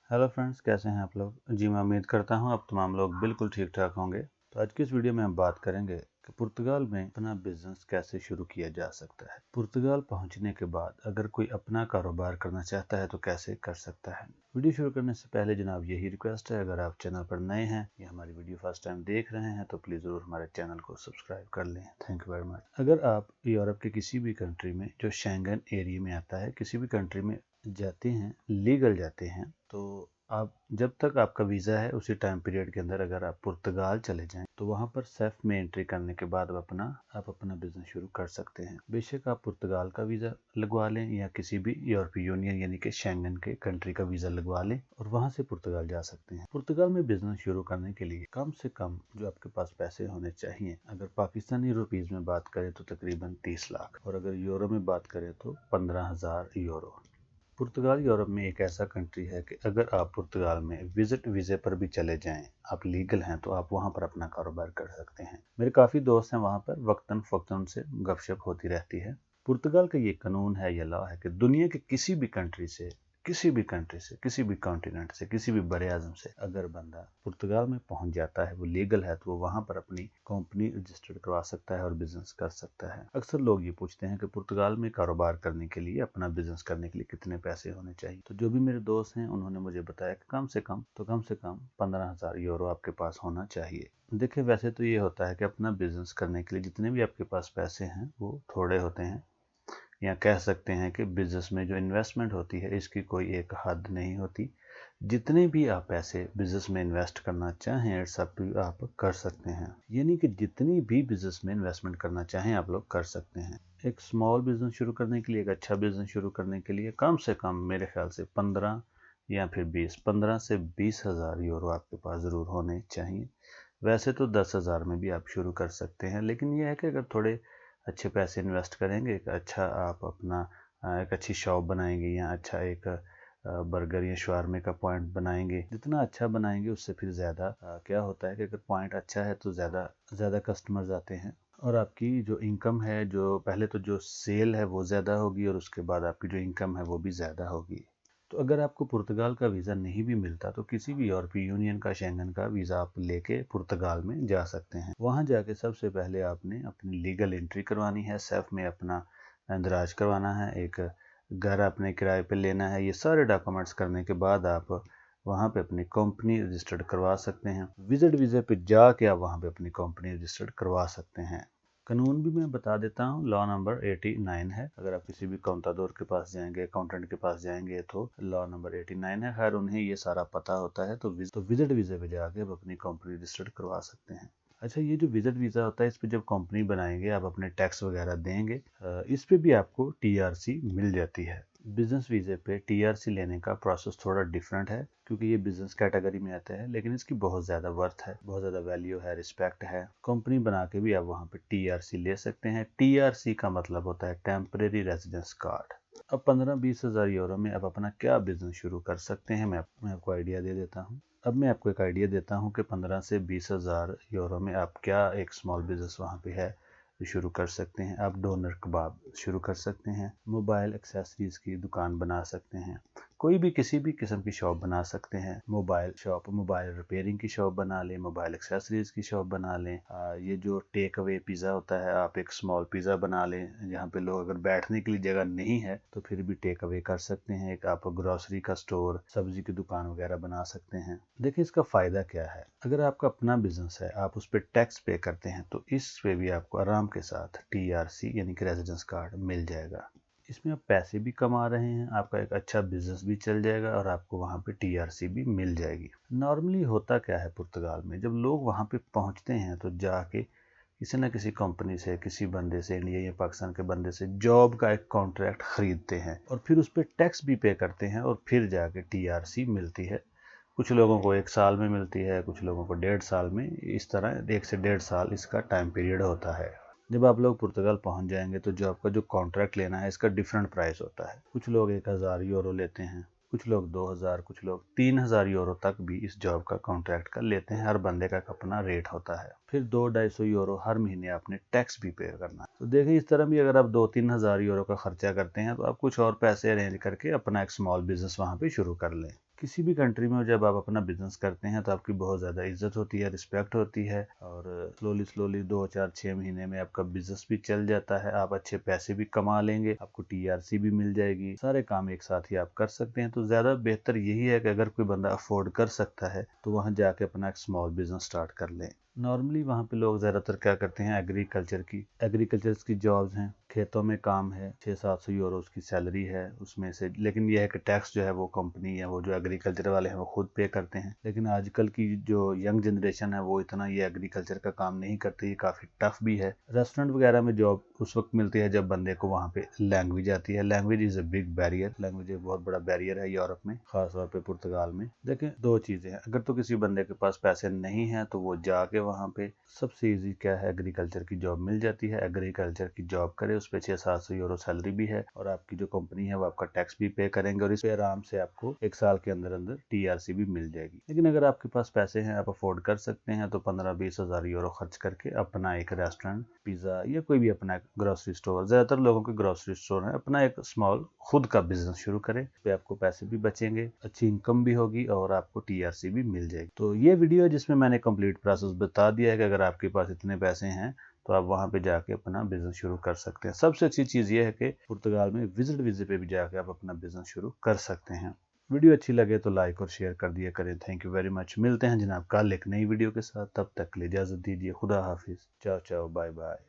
Hello friends, कैसे हैं आप लोग। जी मैं उम्मीद करता हूं आप तमाम लोग बिल्कुल ठीक ठाक होंगे। तो आज की इस वीडियो में हम बात करेंगे कि पुर्तगाल में अपना बिजनेस कैसे शुरू किया जा सकता है। पुर्तगाल पहुंचने के बाद अगर कोई अपना कारोबार करना चाहता है तो कैसे कर सकता है। वीडियो शुरू करने से पहले जनाब यही रिक्वेस्ट है, अगर आप चैनल पर नए हैं या हमारी वीडियो फर्स्ट टाइम देख रहे हैं तो प्लीज़ ज़रूर हमारे चैनल को सब्सक्राइब कर लें। Thank you very much. अगर आप यूरोप के किसी भी कंट्री में जो शेंगन एरिया में आता है, किसी भी कंट्री में जाते हैं, लीगल जाते हैं, तो आप जब तक आपका वीज़ा है उसी टाइम पीरियड के अंदर अगर आप पुर्तगाल चले जाएं तो वहां पर सेफ में एंट्री करने के बाद आप अपना बिजनेस शुरू कर सकते हैं। बेशक आप पुर्तगाल का वीज़ा लगवा लें या किसी भी यूरोपीय यूनियन यानी कि शेंगन के कंट्री का वीज़ा लगवा लें और वहां से पुर्तगाल जा सकते हैं। पुर्तगाल में बिजनेस शुरू करने के लिए कम से कम जो आपके पास पैसे होने चाहिए, अगर पाकिस्तानी रुपीज़ में बात करें तो तकरीबन 30 लाख और अगर यूरो में बात करें तो 15,000 यूरो। पुर्तगाल यूरोप में एक ऐसा कंट्री है कि अगर आप पुर्तगाल में विजिट वीज़े पर भी चले जाएं, आप लीगल हैं, तो आप वहां पर अपना कारोबार कर सकते हैं। मेरे काफ़ी दोस्त हैं वहां पर, वक्तन फ़क्तन से गपशप होती रहती है। पुर्तगाल का ये कानून है या लॉ है कि दुनिया के किसी भी कंट्री से, किसी भी कंट्री से, किसी भी कॉन्टिनेंट से, किसी भी बड़े आजम से अगर बंदा पुर्तगाल में पहुंच जाता है, वो लीगल है, तो वो वहां पर अपनी कंपनी रजिस्टर्ड करवा सकता है और बिजनेस कर सकता है। अक्सर लोग ये पूछते हैं कि पुर्तगाल में कारोबार करने के लिए, अपना बिजनेस करने के लिए कितने पैसे होने चाहिए। तो जो भी मेरे दोस्त हैं उन्होंने मुझे बताया कि कम से कम 15,000 यूरो आपके पास होना चाहिए। देखिए, वैसे तो ये होता है कि अपना बिजनेस करने के लिए जितने भी आपके पास पैसे हैं वो थोड़े होते हैं, या कह सकते हैं कि बिजनेस में जो इन्वेस्टमेंट होती है इसकी कोई एक हद नहीं होती। जितने भी आप पैसे बिजनेस में इन्वेस्ट करना चाहें सब आप कर सकते हैं, यानी कि जितनी भी बिजनेस में इन्वेस्टमेंट करना चाहें आप लोग कर सकते हैं। एक स्मॉल बिजनेस शुरू करने के लिए, एक अच्छा बिजनेस शुरू करने के लिए कम से कम मेरे ख्याल से 15 या फिर 15 से 20,000 यूरो आपके पास ज़रूर होने चाहिए। वैसे तो 10,000 में भी आप शुरू कर सकते हैं, लेकिन यह है कि अगर थोड़े अच्छे पैसे इन्वेस्ट करेंगे, एक अच्छा आप अपना एक अच्छी शॉप बनाएंगे या अच्छा एक बर्गर या शवारमे का पॉइंट बनाएंगे, जितना अच्छा बनाएंगे उससे फिर ज़्यादा क्या होता है कि अगर पॉइंट अच्छा है तो ज़्यादा कस्टमर्स आते हैं और आपकी जो इनकम है, जो पहले तो जो सेल है वो ज़्यादा होगी और उसके बाद आपकी जो इनकम है वो भी ज़्यादा होगी। तो अगर आपको पुर्तगाल का वीज़ा नहीं भी मिलता तो किसी भी यूरोपीय यूनियन का, शेंगन का वीज़ा आप लेके पुर्तगाल में जा सकते हैं। वहाँ जाके सबसे पहले आपने अपनी लीगल एंट्री करवानी है, सेफ में अपना इंदराज करवाना है, एक घर अपने किराए पे लेना है। ये सारे डॉक्यूमेंट्स करने के बाद आप वहाँ पे अपनी कंपनी रजिस्टर्ड करवा सकते हैं। विजिट वीज़े पे जाके आप वहाँ पे अपनी कंपनी रजिस्टर्ड करवा सकते हैं। कानून भी मैं बता देता हूँ, लॉ नंबर 89 है। अगर आप किसी भी काउंटादोर के पास जाएंगे, अकाउंटेंट के पास जाएंगे तो लॉ नंबर 89 है। खैर उन्हें ये सारा पता होता है, तो विजिट वीज़े पे जाके आप अपनी कंपनी रजिस्टर्ड करवा सकते हैं। अच्छा, ये जो विजिट वीज़ा होता है, इस पे जब कंपनी बनाएंगे आप अपने टैक्स वगैरह देंगे, इस पे भी आपको टीआरसी मिल जाती है। बिजनेस वीज़े पे टीआरसी लेने का प्रोसेस थोड़ा डिफरेंट है क्योंकि ये बिजनेस कैटेगरी में आता है, लेकिन इसकी बहुत ज़्यादा वर्थ है, बहुत ज़्यादा वैल्यू है, रिस्पेक्ट है। कंपनी बना के भी आप वहाँ पे टीआरसी ले सकते हैं। टीआरसी का मतलब होता है टेम्परेरी रेजिडेंस कार्ड। अब 15-20,000 यूरो में आप अपना क्या बिजनेस शुरू कर सकते हैं, मैं आपको आइडिया दे देता हूँ। अब मैं आपको एक आइडिया देता हूँ कि 15 से 20,000 यूरो में आप क्या एक स्मॉल बिजनेस वहाँ पे है शुरू कर सकते हैं। आप डोनर कबाब शुरू कर सकते हैं, मोबाइल एक्सेसरीज की दुकान बना सकते हैं, कोई भी किसी भी किस्म की शॉप बना सकते हैं। मोबाइल शॉप, मोबाइल रिपेयरिंग की शॉप बना लें, मोबाइल एक्सेसरीज की शॉप बना लें। ये जो टेक अवे पिज़्ज़ा होता है, आप एक स्मॉल पिज़्ज़ा बना लें जहाँ पे लोग, अगर बैठने के लिए जगह नहीं है तो फिर भी टेक अवे कर सकते हैं। एक आप ग्रोसरी का स्टोर, सब्जी की दुकान वगैरह बना सकते हैं। देखिए इसका फ़ायदा क्या है, अगर आपका अपना बिजनेस है, आप उस पर टैक्स पे करते हैं, तो इस पे भी आपको आराम के साथ टीआरसी यानी कि रेजिडेंस कार्ड मिल जाएगा। इसमें आप पैसे भी कमा रहे हैं, आपका एक अच्छा बिजनेस भी चल जाएगा और आपको वहाँ पे टीआरसी भी मिल जाएगी। नॉर्मली होता क्या है पुर्तगाल में, जब लोग वहाँ पे पहुँचते हैं तो जाके किसी न किसी कंपनी से, किसी बंदे से, इंडिया या पाकिस्तान के बंदे से जॉब का एक कॉन्ट्रैक्ट खरीदते हैं और फिर उस पर टैक्स भी पे करते हैं और फिर जाके टीआरसी मिलती है। कुछ लोगों को 1 साल में मिलती है, कुछ लोगों को 1.5 साल में। इस तरह 1 से 1.5 साल इसका टाइम पीरियड होता है। जब आप लोग पुर्तगाल पहुंच जाएंगे तो जो आपका जो कॉन्ट्रैक्ट लेना है इसका डिफरेंट प्राइस होता है। कुछ लोग 1,000 यूरो लेते हैं, कुछ लोग 2,000, कुछ लोग 3,000 यूरो तक भी इस जॉब का कॉन्ट्रैक्ट का लेते हैं। हर बंदे का अपना रेट होता है। फिर 200-250 यूरो हर महीने आपने टैक्स भी पे करना है। तो देखिए इस तरह भी अगर आप 2-3 हज़ार यूरो का खर्चा करते हैं तो आप कुछ और पैसे अरेंज करके अपना एक स्मॉल बिजनेस वहाँ पे शुरू कर लें। किसी भी कंट्री में जब आप अपना बिजनेस करते हैं तो आपकी बहुत ज़्यादा इज्जत होती है, रिस्पेक्ट होती है, और स्लोली 2 4 6 महीने में आपका बिजनेस भी चल जाता है, आप अच्छे पैसे भी कमा लेंगे, आपको टीआरसी भी मिल जाएगी, सारे काम एक साथ ही आप कर सकते हैं। तो ज़्यादा बेहतर यही है कि अगर कोई बंदा अफोर्ड कर सकता है तो वहाँ जाके अपना एक स्मॉल बिजनेस स्टार्ट कर ले। नॉर्मली वहाँ पे लोग ज़्यादातर क्या करते हैं, एग्रीकल्चर की जॉब्स हैं, खेतों में काम है, 600-700 यूरो उसकी सैलरी है उसमें से, लेकिन यह है कि टैक्स जो है वो कंपनी है, वो जो एग्रीकल्चर वाले हैं वो खुद पे करते हैं। लेकिन आजकल की जो यंग जनरेशन है वो इतना ये एग्रीकल्चर का काम नहीं करती, ये काफ़ी टफ भी है। रेस्टोरेंट वगैरह में जॉब उस वक्त मिलती है जब बंदे को वहाँ पे लैंग्वेज आती है। Language is a big barrier, language एक बहुत बड़ा बैरियर है यूरोप में, खासतौर पर पुर्तगाल में। देखें, दो चीज़ें हैं, अगर तो किसी बंदे के पास पैसे नहीं हैं तो वो जाके वहाँ पे सबसे इजी क्या है, एग्रीकल्चर की जॉब मिल जाती है, एग्रीकल्चर की जॉब करे, उस पर 600-700 यूरो सैलरी भी है, और आपकी जो कंपनी है वो आपका टैक्स भी पे करेंगे, और इस पे आराम से आपको 1 साल के अंदर अंदर टीआरसी भी मिल जाएगी। लेकिन अगर आपके पास पैसे हैं, आप अफोर्ड कर सकते हैं, तो 15-20 हज़ार यूरो खर्च करके अपना एक रेस्टोरेंट, पिज्ज़ा या कोई भी अपना ग्रोसरी स्टोर, ज़्यादातर लोगों के ग्रोसरी स्टोर है, अपना एक स्मॉल खुद का बिजनेस शुरू करें। इस पे आपको पैसे भी बचेंगे, अच्छी इनकम भी होगी, और आपको टीआरसी भी मिल जाएगी। तो ये वीडियो है जिसमें मैंने कंप्लीट प्रोसेस बता दिया है कि अगर आपके पास इतने पैसे हैं तो आप वहां पे जाके अपना बिजनेस शुरू कर सकते हैं। सबसे अच्छी चीज़ ये है कि पुर्तगाल में विजिट वीजे पे भी जाके आप अपना बिजनेस शुरू कर सकते हैं। वीडियो अच्छी लगे तो लाइक और शेयर कर दिया करें। Thank you very much. मिलते हैं जनाब कल एक नई वीडियो के साथ, तब तक के लिए इजाज़त दीजिए। खुदा हाफिज़। चाओ चाओ, बाय बाय।